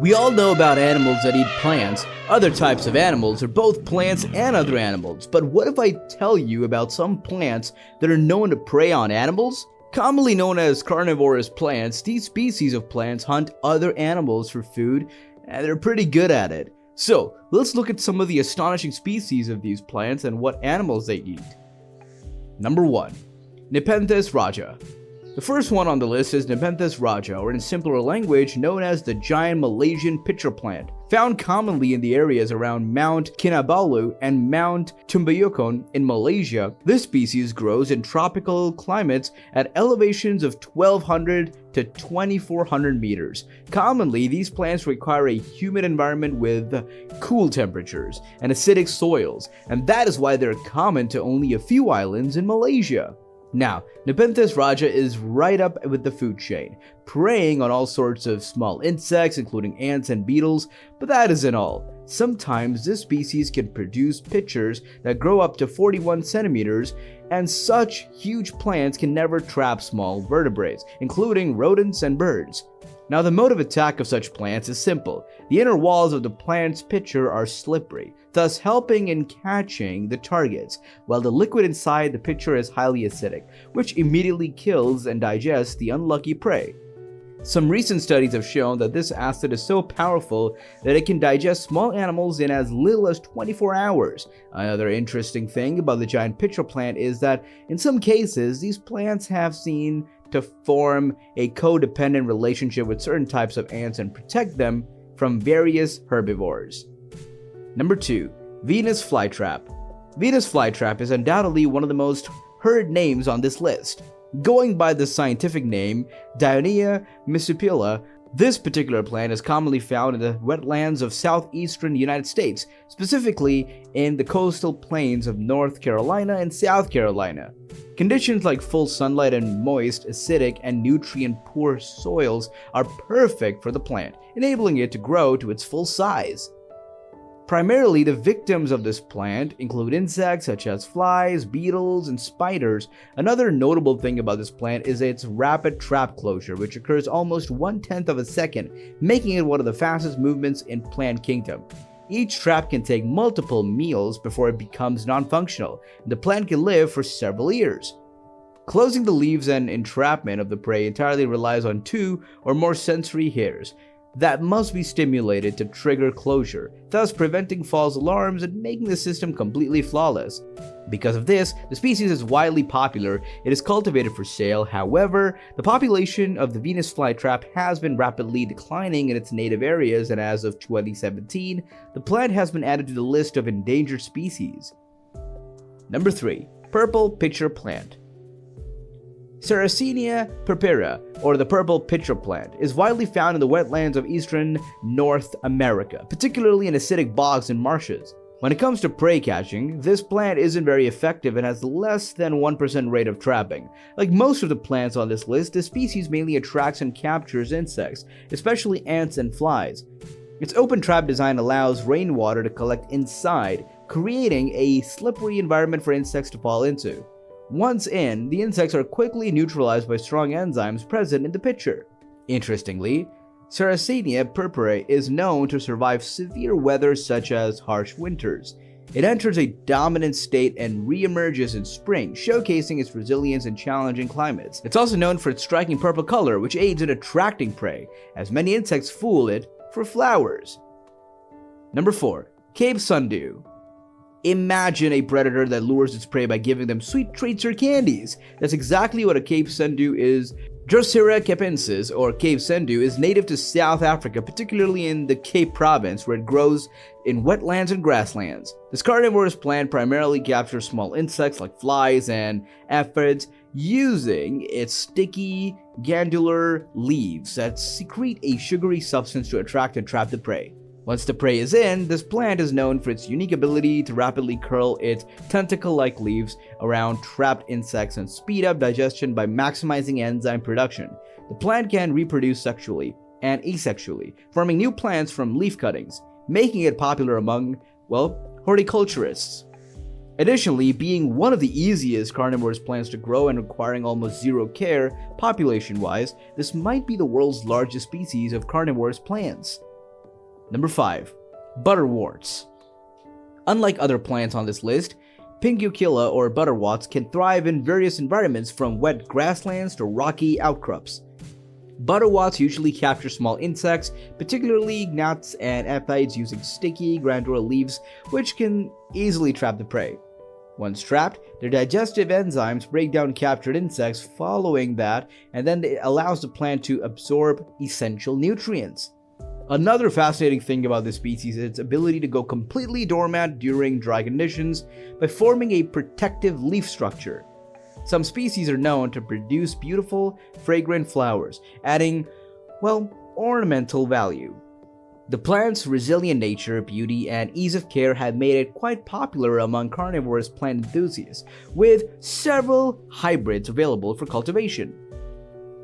We all know about animals that eat plants, other types of animals are both plants and other animals, but what if I tell you about some plants that are known to prey on animals? Commonly known as carnivorous plants, these species of plants hunt other animals for food, and they're pretty good at it. So, let's look at some of the astonishing species of these plants and what animals they eat. Number 1. Nepenthes rajah. The first one on the list is Nepenthes rajah, or in simpler language, known as the giant Malaysian pitcher plant. Found commonly in the areas around Mount Kinabalu and Mount Tumbayukon in Malaysia, this species grows in tropical climates at elevations of 1200 to 2400 meters. Commonly, these plants require a humid environment with cool temperatures and acidic soils, and that is why they're common to only a few islands in Malaysia. Now, Nepenthes rajah is right up with the food chain, preying on all sorts of small insects including ants and beetles, but that isn't all. Sometimes this species can produce pitchers that grow up to 41 centimeters, and such huge plants can never trap small vertebrates, including rodents and birds. Now, the mode of attack of such plants is simple. The inner walls of the plant's pitcher are slippery, thus helping in catching the targets, while the liquid inside the pitcher is highly acidic, which immediately kills and digests the unlucky prey. Some recent studies have shown that this acid is so powerful that it can digest small animals in as little as 24 hours. Another interesting thing about the giant pitcher plant is that in some cases, these plants have seen to form a codependent relationship with certain types of ants and protect them from various herbivores. Number 2. Venus flytrap. Venus flytrap is undoubtedly one of the most heard names on this list. Going by the scientific name Dionaea miscipula, this particular plant is commonly found in the wetlands of southeastern United States, specifically in the coastal plains of North Carolina and South Carolina. Conditions like full sunlight and moist, acidic, and nutrient-poor soils are perfect for the plant, enabling it to grow to its full size. Primarily, the victims of this plant include insects such as flies, beetles, and spiders. Another notable thing about this plant is its rapid trap closure, which occurs almost 1/10 of a second, making it one of the fastest movements in Plant Kingdom. Each trap can take multiple meals before it becomes non-functional, and the plant can live for several years. Closing the leaves and entrapment of the prey entirely relies on 2 or more sensory hairs that must be stimulated to trigger closure, thus preventing false alarms and making the system completely flawless. Because of this, the species is widely popular. It is cultivated for sale. However, the population of the Venus flytrap has been rapidly declining in its native areas, and as of 2017, the plant has been added to the list of endangered species. Number 3. Purple pitcher plant. Sarracenia purpura, or the purple pitcher plant, is widely found in the wetlands of eastern North America, particularly in acidic bogs and marshes. When it comes to prey catching, this plant isn't very effective and has less than 1% rate of trapping. Like most of the plants on this list, this species mainly attracts and captures insects, especially ants and flies. Its open trap design allows rainwater to collect inside, creating a slippery environment for insects to fall into. Once in, the insects are quickly neutralized by strong enzymes present in the pitcher. Interestingly, Sarracenia purpura is known to survive severe weather such as harsh winters. It enters a dominant state and re-emerges in spring, showcasing its resilience in challenging climates. It's also known for its striking purple color, which aids in attracting prey, as many insects fool it for flowers. Number 4. Cape Sundew. Imagine a predator that lures its prey by giving them sweet treats or candies. That's exactly what a Cape Sundew is. Drosera capensis, or Cape Sundew, is native to South Africa, particularly in the Cape Province, where it grows in wetlands and grasslands. This carnivorous plant primarily captures small insects like flies and aphids, using its sticky, glandular leaves that secrete a sugary substance to attract and trap the prey. Once the prey is in, this plant is known for its unique ability to rapidly curl its tentacle-like leaves around trapped insects and speed up digestion by maximizing enzyme production. The plant can reproduce sexually and asexually, forming new plants from leaf cuttings, making it popular among, horticulturists. Additionally, being one of the easiest carnivorous plants to grow and requiring almost zero care population-wise, this might be the world's largest species of carnivorous plants. Number 5. Butterworts. Unlike other plants on this list, Pinguicula or butterworts can thrive in various environments from wet grasslands to rocky outcrops. Butterworts usually capture small insects, particularly gnats and aphids, using sticky, glandular leaves, which can easily trap the prey. Once trapped, their digestive enzymes break down captured insects following that, and then it allows the plant to absorb essential nutrients. Another fascinating thing about this species is its ability to go completely dormant during dry conditions by forming a protective leaf structure. Some species are known to produce beautiful, fragrant flowers, adding, ornamental value. The plant's resilient nature, beauty, and ease of care have made it quite popular among carnivorous plant enthusiasts, with several hybrids available for cultivation.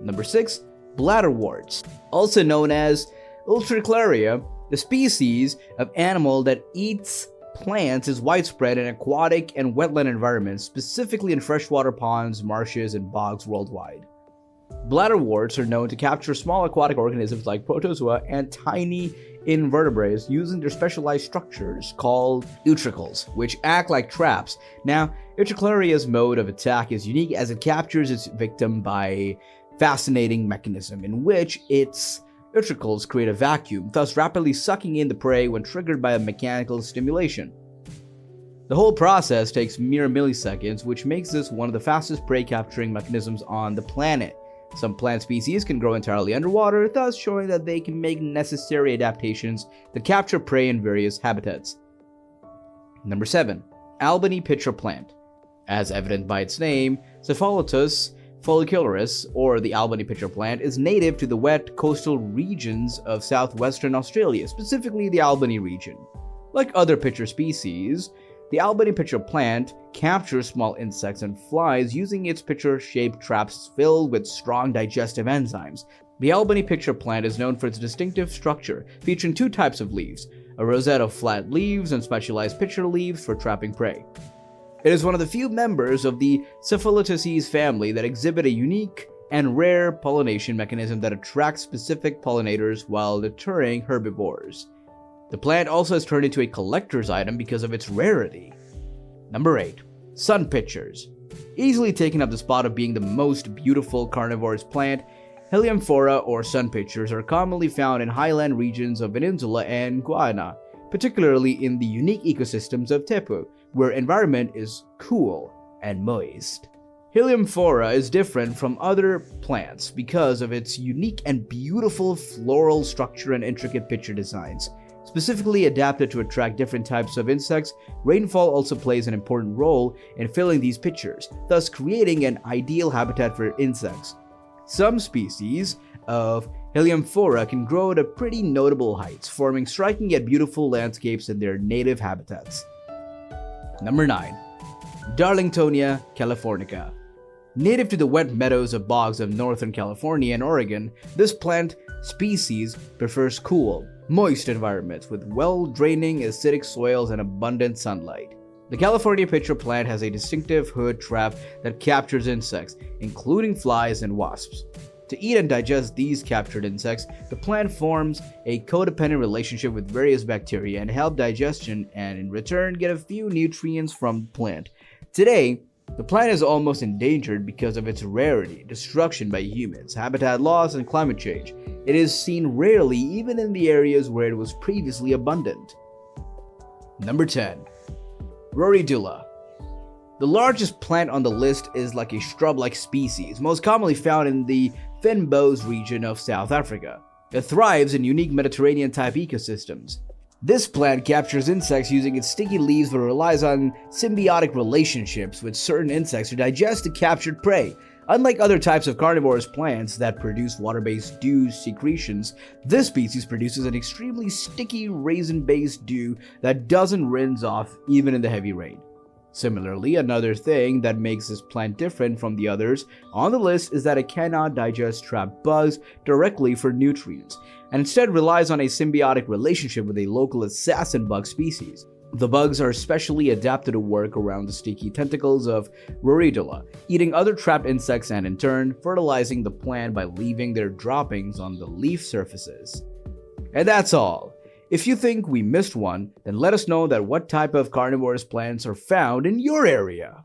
Number 6. Bladderworts. Also known as Utricularia, the species of animal that eats plants is widespread in aquatic and wetland environments, specifically in freshwater ponds, marshes, and bogs worldwide. Bladderworts are known to capture small aquatic organisms like protozoa and tiny invertebrates using their specialized structures called utricles, which act like traps. Now, Utricularia's mode of attack is unique as it captures its victim by a fascinating mechanism in which its utricles create a vacuum, thus rapidly sucking in the prey when triggered by a mechanical stimulation. The whole process takes mere milliseconds, which makes this one of the fastest prey capturing mechanisms on the planet. Some plant species can grow entirely underwater, thus showing that they can make necessary adaptations to capture prey in various habitats. Number 7. Albany pitcher plant. As evident by its name, Cephalotus follicularis, or the Albany pitcher plant, is native to the wet coastal regions of southwestern Australia, specifically the Albany region. Like other pitcher species, the Albany pitcher plant captures small insects and flies using its pitcher-shaped traps filled with strong digestive enzymes. The Albany pitcher plant is known for its distinctive structure, featuring 2 types of leaves, a rosette of flat leaves and specialized pitcher leaves for trapping prey. It is one of the few members of the Cephalotaceae family that exhibit a unique and rare pollination mechanism that attracts specific pollinators while deterring herbivores. The plant also has turned into a collector's item because of its rarity. Number 8. Sun pitchers. Easily taking up the spot of being the most beautiful carnivorous plant, Helianthera or sun pitchers are commonly found in highland regions of Peninsula and Guyana, particularly in the unique ecosystems of Tepu, where environment is cool and moist. Helianthera is different from other plants because of its unique and beautiful floral structure and intricate pitcher designs. Specifically adapted to attract different types of insects, rainfall also plays an important role in filling these pitchers, thus creating an ideal habitat for insects. Some species of Helianthera can grow to pretty notable heights, forming striking yet beautiful landscapes in their native habitats. Number 9. Darlingtonia californica. Native to the wet meadows of bogs of Northern California and Oregon, this plant species prefers cool, moist environments with well-draining acidic soils and abundant sunlight. The California pitcher plant has a distinctive hood trap that captures insects, including flies and wasps. To eat and digest these captured insects, the plant forms a codependent relationship with various bacteria and help digestion and in return get a few nutrients from the plant. Today, the plant is almost endangered because of its rarity, destruction by humans, habitat loss, and climate change. It is seen rarely even in the areas where it was previously abundant. Number 10. Roridula. The largest plant on the list is like a shrub-like species, most commonly found in the Fynbos region of South Africa. It thrives in unique Mediterranean-type ecosystems. This plant captures insects using its sticky leaves but relies on symbiotic relationships with certain insects to digest the captured prey. Unlike other types of carnivorous plants that produce water-based dew secretions, this species produces an extremely sticky raisin-based dew that doesn't rinse off even in the heavy rain. Similarly, another thing that makes this plant different from the others on the list is that it cannot digest trapped bugs directly for nutrients, and instead relies on a symbiotic relationship with a local assassin bug species. The bugs are specially adapted to work around the sticky tentacles of Roridula, eating other trapped insects and in turn, fertilizing the plant by leaving their droppings on the leaf surfaces. And that's all. If you think we missed one, then let us know that what type of carnivorous plants are found in your area.